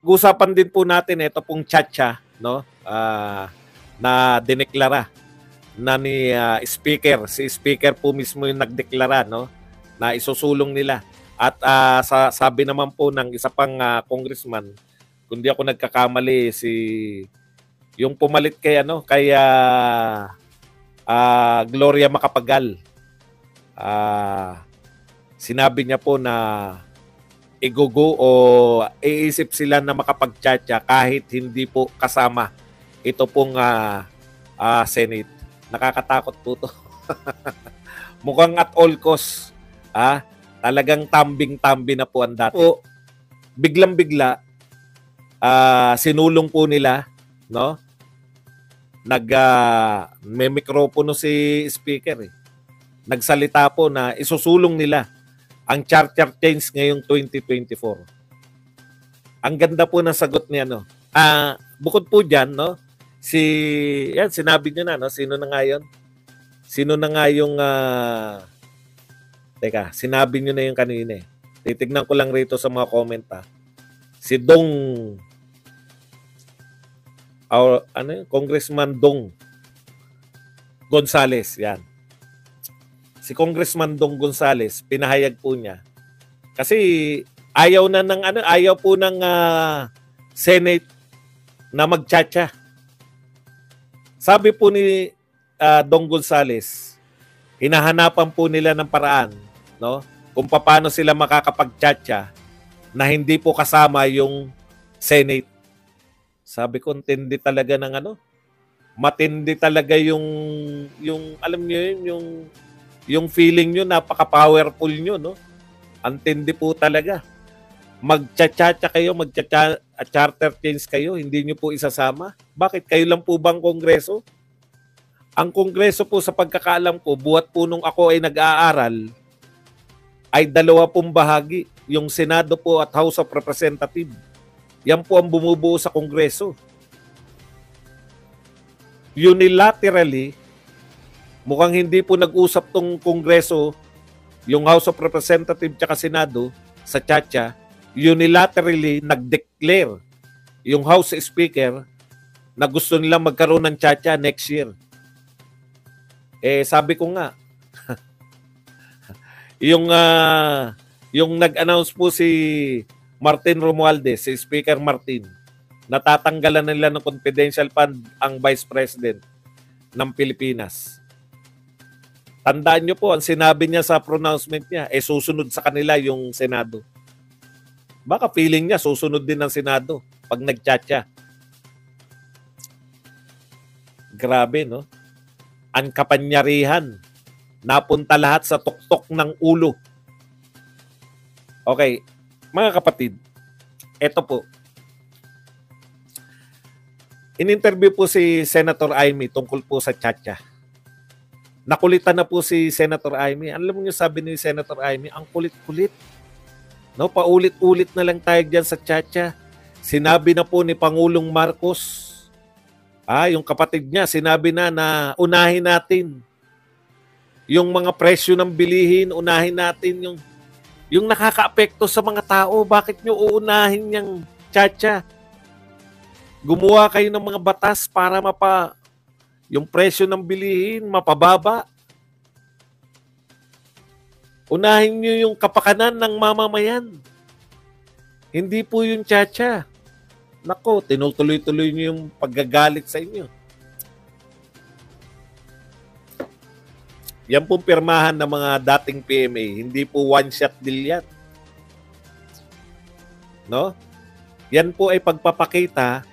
pag-usapan din po natin ito pong Chacha, no? Na dineklara na ni Speaker. Si Speaker po mismo yung nagdeklara, no? Na isusulong nila. At sabi naman po ng isa pang congressman, kung di ako nagkakamali, yung pumalit kay Gloria Macapagal. Sinabi niya po na igugo o iisip sila na makapag-chacha kahit hindi po kasama ito pong Senate. Nakakatakot po to. Mukhang at all cost. Talagang tambing-tambi na po ang dati. O, biglang-bigla, sinulong po nila, no? May mikropono si Speaker. Nagsalita po na isusulong nila ang charter change ngayong 2024. Ang ganda po ng sagot niya, no? Bukod po dyan, no? Sinabi niyo na, no? Sino na nga yun? Sino na nga yung teka, sinabi niyo na yung kanina. Titignan ko lang rito sa mga comment, Si Dong Congressman Dong Gonzales, yan. Si Congressman Dong Gonzales, pinahayag po niya. Kasi ayaw po ng Senate na magchacha. Sabi po ni Dong Gonzales, hinahanapan po nila ng paraan, no? Kung paano sila makakapagchacha na hindi po kasama yung Senate. Sabi ko, matindi talaga matindi talaga yung alam niyo yun, yung feeling nyo, napaka-powerful nyo, no? Antindi po talaga. Magchachacha kayo, charter change kayo, hindi nyo po isasama. Bakit? Kayo lang po bang Kongreso? Ang Kongreso po sa pagkakaalam ko, buhat po nung ako ay nag-aaral, ay dalawa pong bahagi. Yung Senado po at House of Representatives. Yan po ang bumubuo sa Kongreso. Unilaterally, mukhang hindi po nag-usap tong Kongreso, yung House of Representatives at Senado, sa chacha, unilaterally nag-declare yung House Speaker na gusto nilang magkaroon ng chacha next year. Sabi ko nga, yung nag-announce po si Martin Romualdez, si Speaker Martin, natatanggalan nila ng confidential fund ang Vice President ng Pilipinas. Tandaan nyo po, ang sinabi niya sa pronouncement niya, susunod sa kanila yung Senado. Baka feeling niya, susunod din ng Senado pag nagchacha. Grabe, no? Ang kapanyarihan. Napunta lahat sa tuktok ng ulo. Okay, mga kapatid, eto po. In-interview po si Senator Amy tungkol po sa chacha. Nakulitan na po si Senator Amy. Alam mo sabi ni Senator Amy, ang kulit-kulit. No, paulit-ulit na lang tayo dyan sa chacha. Sinabi na po ni Pangulong Marcos, yung kapatid niya, sinabi na unahin natin yung mga presyo ng bilihin, unahin natin yung nakaka-apekto sa mga tao. Bakit nyo uunahin yung chacha? Gumawa kayo ng mga batas para yung presyo ng bilihin mapababa. Unahin nyo yung kapakanan ng mamamayan. Hindi po yung chacha. Nako, tinutuloy-tuloy nyo yung paggagalit sa inyo. Yan pong pirmahan ng mga dating PMA. Hindi po one-shot deal yan. No? Yan po ay pagpapakita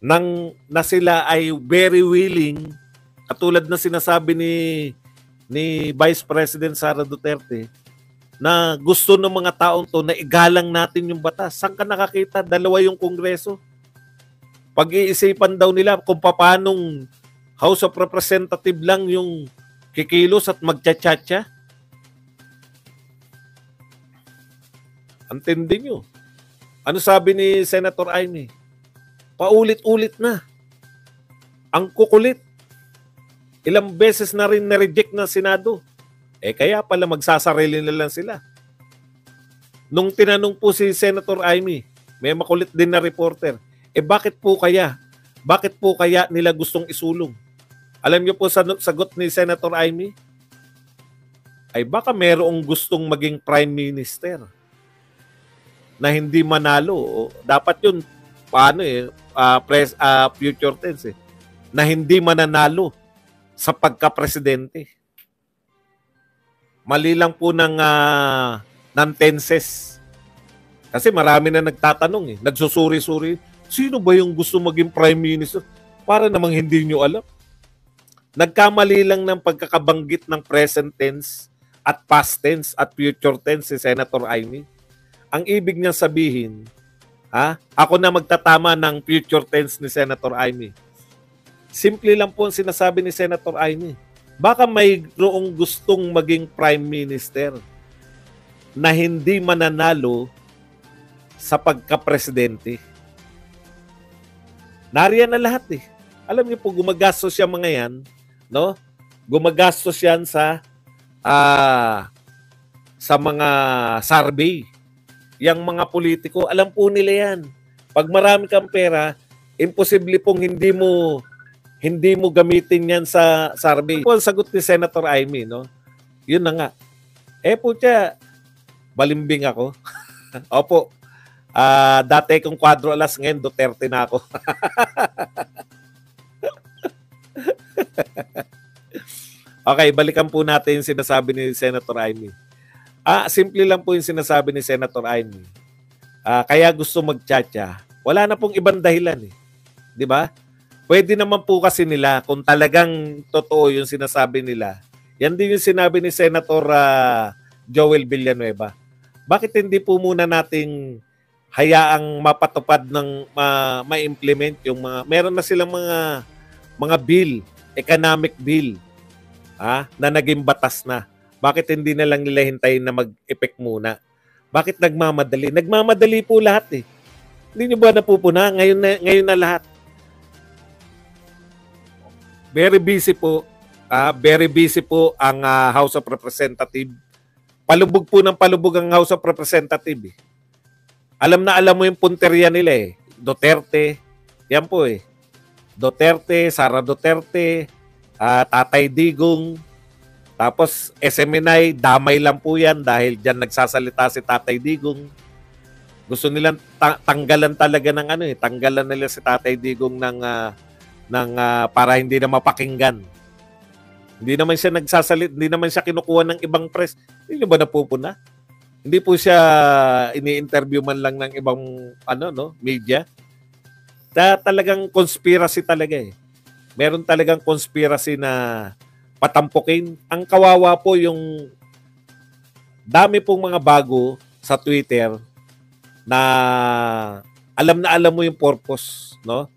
na sila ay very willing, katulad na sinasabi ni Vice President Sara Duterte, na gusto ng mga taong to na igalang natin yung batas. Saan ka nakakita? Dalawa yung Kongreso. Pag-iisipan daw nila kung paanong House of Representatives lang yung kikilos at magchachacha. Antindi nyo. Ano sabi ni Senator Amy? Paulit-ulit na. Ang kukulit. Ilang beses na rin na-reject ng Senado. Kaya pala magsasarili na lang sila. Nung tinanong po si Senator Amy, May makulit din na reporter. Bakit po kaya? Bakit po kaya nila gustong isulong? Alam niyo po sagot ni Senator Amy? Ay baka merong gustong maging prime minister na hindi manalo. Dapat yun, future tense na hindi mananalo sa pagka-presidente. Mali lang po ng tenses. Kasi marami na nagtatanong nagsusuri-suri, sino ba yung gusto maging prime minister? Para namang hindi nyo alam. Nagkamali lang ng pagkakabanggit ng present tense at past tense at future tense si Senator Amy. Ang ibig niya sabihin, ako na magtatama ng future tense ni Senator Amy. Simple lang po ang sinasabi ni Senator Amy. Baka mayroong gustong maging prime minister na hindi mananalo sa pagka-presidente. Nariyan na lahat Alam niyo po, gumagastos yung mga yan, no? Gumagastos yan sa mga survey. Yang mga politiko, alam po nila yan. Pag marami kang pera, imposible pong hindi mo gamitin yan sa survey. Po ang sagot ni Senator Amy, no? Yun na nga. Putya, balimbing ako. Opo. Dati kong kwadro alas, ngayon Duterte na ako. Okay, balikan po natin yung sinasabi ni Senator Amy. Simple lang po yung sinasabi ni Senator Amy. Kaya gusto magtsatsa. Wala na pong ibang dahilan Di ba? Pwede naman po kasi nila kung talagang totoo yung sinasabi nila. Yan din yung sinabi ni Senator Joel Villanueva. Bakit hindi po muna nating hayaang mapatupad ng ma-implement yung meron na silang mga bill, economic bill na naging batas na. Bakit hindi na lang nila hintayin na mag-effect muna? Bakit nagmamadali? Nagmamadali po lahat Hindi nyo ba napupuna? Ngayon na lahat. Very busy po. Very busy po ang House of Representatives. Palubog po ng palubog ang House of Representatives. Alam na alam mo yung punteriya nila Duterte. Yan po Duterte, Sara Duterte, Tatay Digong. Tapos SMNI, damay lang po yan dahil dyan nagsasalita si Tatay Digong. Gusto nilang tanggalan talaga ng tanggalan nila si Tatay Digong ng para hindi na mapakinggan. Hindi naman siya hindi naman siya kinukuha ng ibang press. Hindi nyo ba napupuna? Hindi po siya ini-interview man lang ng ibang media. Talagang conspiracy talaga Meron talagang conspiracy na patampukin. Ang kawawa po yung dami pong mga bago sa Twitter na alam mo yung purpose, no?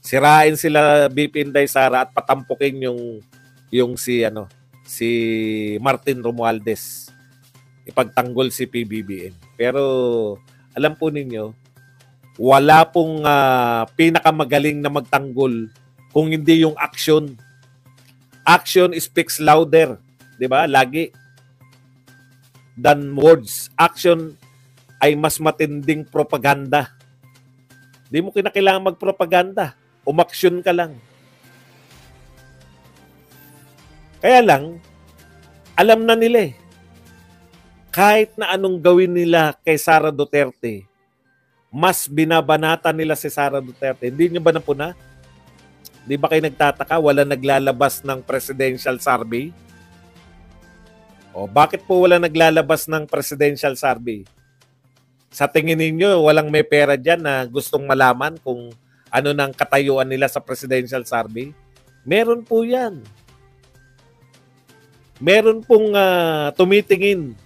Sirain sila BP Inday Sara at patampukin yung si Martin Romualdez. Ipagtanggol si PBBM. Pero alam po ninyo, wala pong pinakamagaling na magtanggol kung hindi yung action. Action speaks louder, 'di ba? Lagi than words. Action ay mas matinding propaganda. Hindi mo kinakailangan magpropaganda. Umaksyon ka lang. Kaya lang, alam na nila kahit na anong gawin nila kay Sara Duterte, mas binabanata nila si Sara Duterte. Hindi nyo ba napuna? Di ba kayo nagtataka? Wala naglalabas ng presidential survey? Bakit po wala naglalabas ng presidential survey? Sa tingin ninyo, walang may pera dyan na gustong malaman kung ano nang katayuan nila sa presidential survey? Meron po yan. Meron pong tumitingin.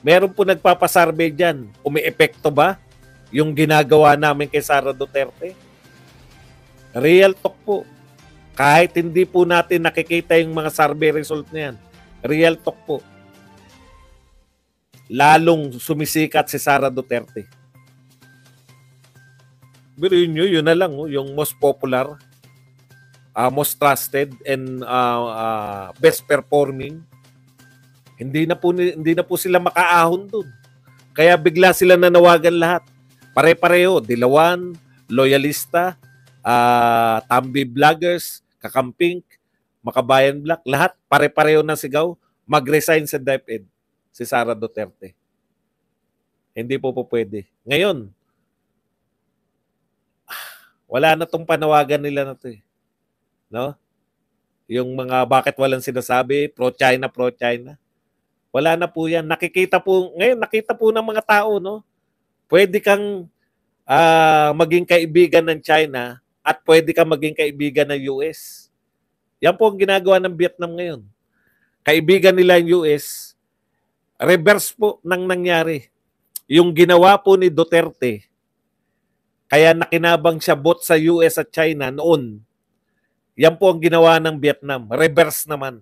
Meron po nagpapasurvey dyan. Umi-epekto ba yung ginagawa namin kay Sara Duterte? Real talk po. Kahit hindi po natin nakikita yung mga survey result na yan. Real talk po. Lalong sumisikat si Sara Duterte. Biruin nyo, yun na lang. Yung most popular, most trusted, and best performing. Hindi na po sila makaahon dun. Kaya bigla sila nanawagan lahat. Pare-pareho, dilawan, loyalista, tambi vloggers, kakamping, makabayan black, lahat pare-pareho ng sigaw, mag-resign sa DepEd si Sara Duterte. Hindi po pwede. Ngayon, wala na tong panawagan nila na to eh. No? Yung mga bakit walang sinasabi, pro-China, pro-China. Wala na po yan. Nakikita po, ngayon nakita po ng mga tao, no? Pwede kang maging kaibigan ng China at pwede kang maging kaibigan ng US. Yan po ang ginagawa ng Vietnam ngayon. Kaibigan nila yung US, reverse po nang nangyari. Yung ginawa po ni Duterte, kaya nakinabang siya both sa US at China noon, yan po ang ginawa ng Vietnam. Reverse naman.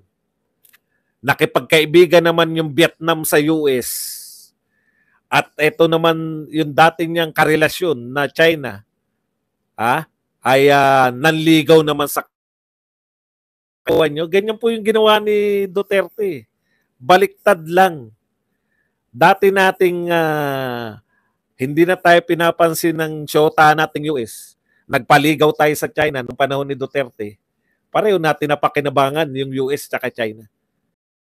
Nakipagkaibigan naman yung Vietnam sa US. At ito naman yung dating niyang karelasyon na China, ay nanligaw naman sa kawan nyo. Ganyan po yung ginawa ni Duterte. Baliktad lang. Dati nating hindi na tayo pinapansin ng syota nating US. Nagpaligaw tayo sa China noong panahon ni Duterte. Pareho natin napakinabangan yung US at China.